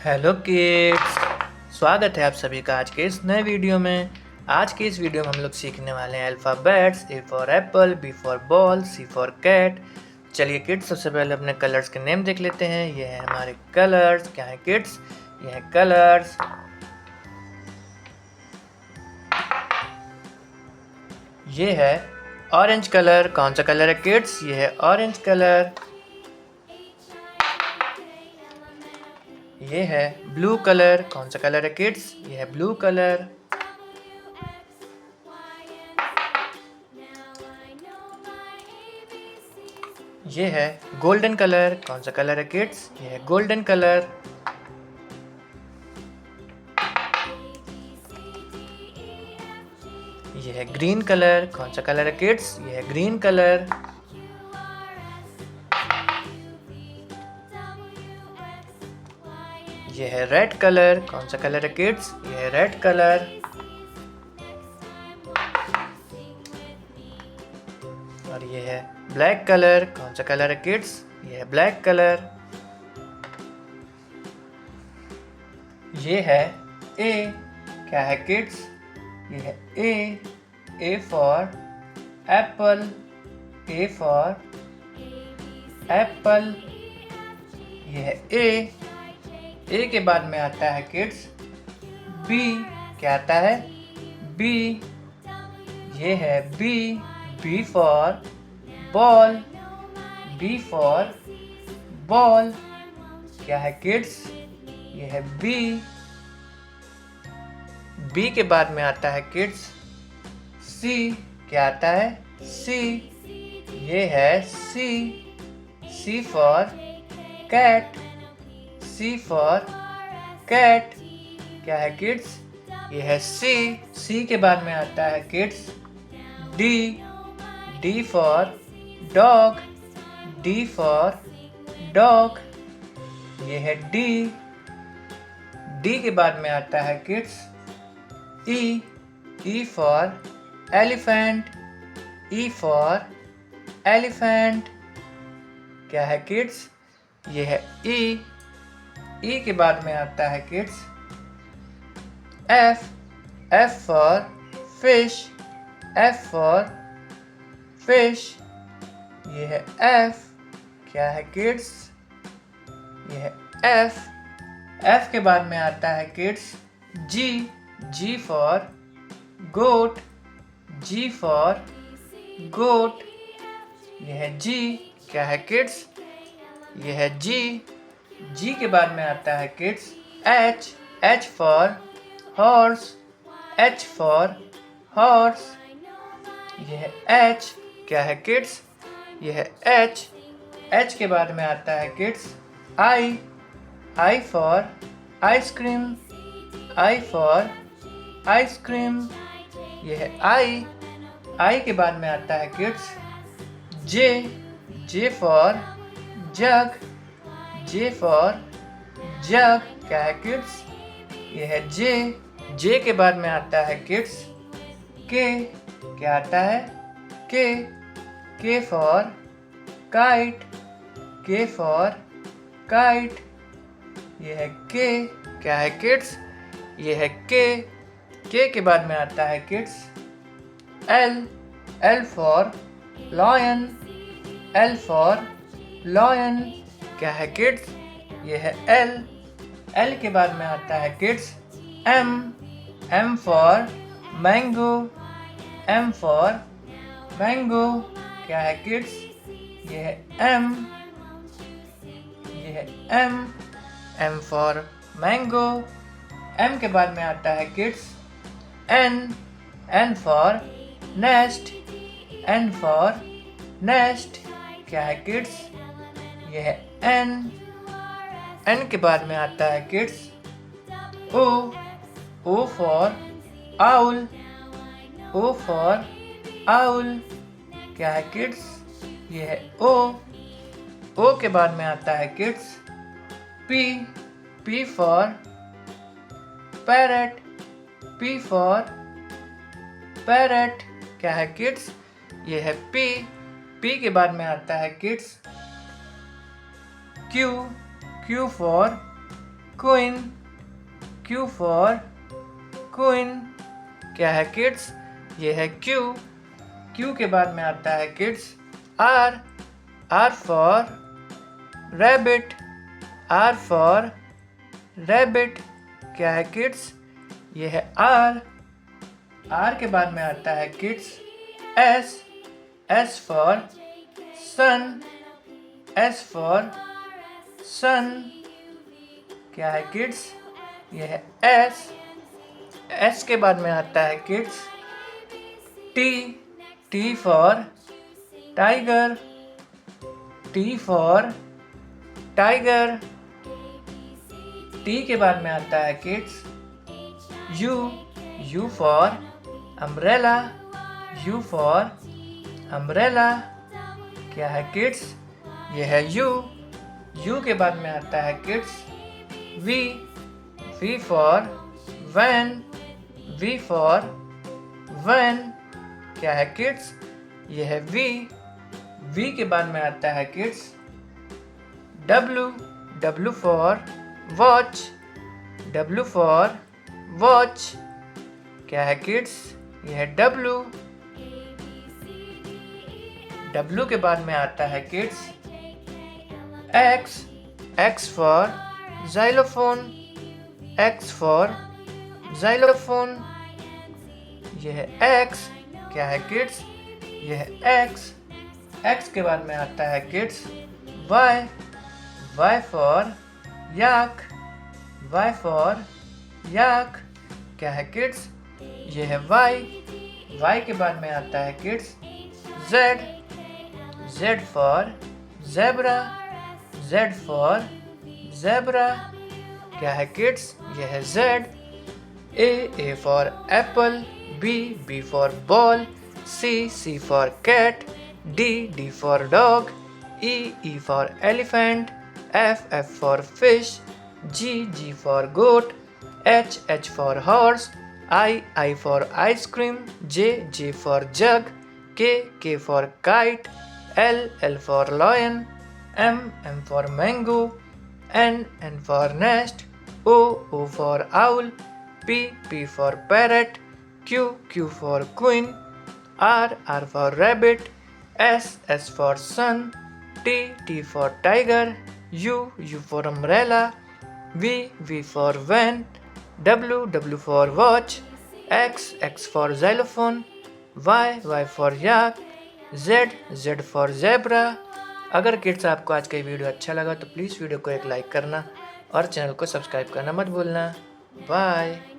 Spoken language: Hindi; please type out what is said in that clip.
हेलो किड्स, स्वागत है आप सभी का आज के इस नए वीडियो में। आज के इस वीडियो में हम लोग सीखने वाले हैं alphabets. A for apple, B for ball, C for cat. चलिए किड्स, सबसे पहले अपने कलर्स के नेम देख लेते हैं। ये है हमारे कलर्स। क्या है किड्स? ये है कलर्स। ये है ऑरेंज कलर। कौन सा कलर है किड्स? ये है ऑरेंज कलर। ये है ब्लू कलर। कौन सा कलर है किड्स? ये है ब्लू कलर। ये है गोल्डन कलर। कौन सा कलर है किड्स? ये है गोल्डन कलर। ये है ग्रीन कलर। कौन सा कलर है किड्स? ये है ग्रीन कलर। ये है रेड कलर। कौन सा कलर है किड्स? ये है रेड कलर। और ये है ब्लैक कलर। कौन सा कलर है किड्स? ये है ब्लैक कलर। ये है ए। क्या है किड्स? ये है ए for Apple. A for Apple. ये है ए के बाद में आता है किड्स बी। क्या आता है? बी। ये है B for ball. B for ball. क्या है किड्स? ये है बी के बाद में आता है किड्स सी। क्या आता है? सी। ये है C for cat. C for cat. क्या है किड्स? ये है सी के बाद में आता है kids D for dog. D for dog. ये है डी के बाद में आता है kids E for elephant. E for elephant. क्या है किड्स? ये है ई के बाद में आता है kids F for fish. F for fish. ये है एफ। क्या है किड्स? ये है एफ के बाद में आता है kids G for goat. G for goat. ये है जी। क्या है किड्स? ये है जी के बाद में आता है kids H for horse. H for horse. ये है एच। क्या है किड्स? ये है एच के बाद में आता है kids I for ice cream. I for ice cream. ये है आई के बाद में आता है kids J for jug. J for jug. क्या है किड्स? ये है जे के बाद में आता है किड्स के। क्या आता है? के फॉर काइट। के फॉर काइट। ये है के। क्या है किड्स? ये है के के बाद में आता है kids L for lion. L for lion. क्या है किड्स? ये है एल के बाद में आता है kids M for mango. M for mango. क्या है किड्स? ये है एम। ये है एम फॉर मैंगो। एम के बाद में आता है kids N for nest. N for nest. क्या है किड्स? ये है एन के बाद में आता है kids O for owl. O for owl. क्या है किड्स? ये है ओ के बाद में आता है kids P for parrot. P for parrot. क्या है किड्स? ये है पी के बाद में आता है kids Q for queen, Q for queen. क्या है किड्स? ये है Q। Q के बाद में आता है kids R, R for rabbit, R for rabbit. क्या है किड्स? ये है R। R के बाद में आता है kids S, S for sun, S for sun. क्या है किड्स? ये है S। S के बाद में आता है kids T, T for tiger, T for tiger. T के बाद में आता है kids U, U for umbrella, U for umbrella. क्या है किड्स? ये है U। U के बाद में आता है kids V, V for van, V for van. क्या है किड्स? ये है V। V के बाद में आता है kids W, W for watch, W for watch. क्या है किड्स? ये है W। W के बाद में आता है kids X, X for xylophone, X for xylophone। ये है X। क्या है किड्स? ये है X। X के बाद में आता है kids Y, Y for yak, Y for याक। क्या है किड्स? ये है Y। Y के बाद में आता है kids Z, Z for zebra, Z for zebra। क्या है किड्स? ये है Z। A for apple, B, B for ball, C, C for cat, D, D for dog, E for elephant, F for fish, G, G for goat, H for horse, I for ice cream, J for jug, K for kite, L for lion, M for mango, N for nest, O for owl, P for parrot, Q for queen, R for rabbit, S for sun, T for tiger, U for umbrella, V for van, W for watch, X for xylophone, Y for yak, Z for zebra। अगर किड्स आपको आज का ये वीडियो अच्छा लगा तो प्लीज़ वीडियो को एक लाइक करना और चैनल को सब्सक्राइब करना मत भूलना। बाय।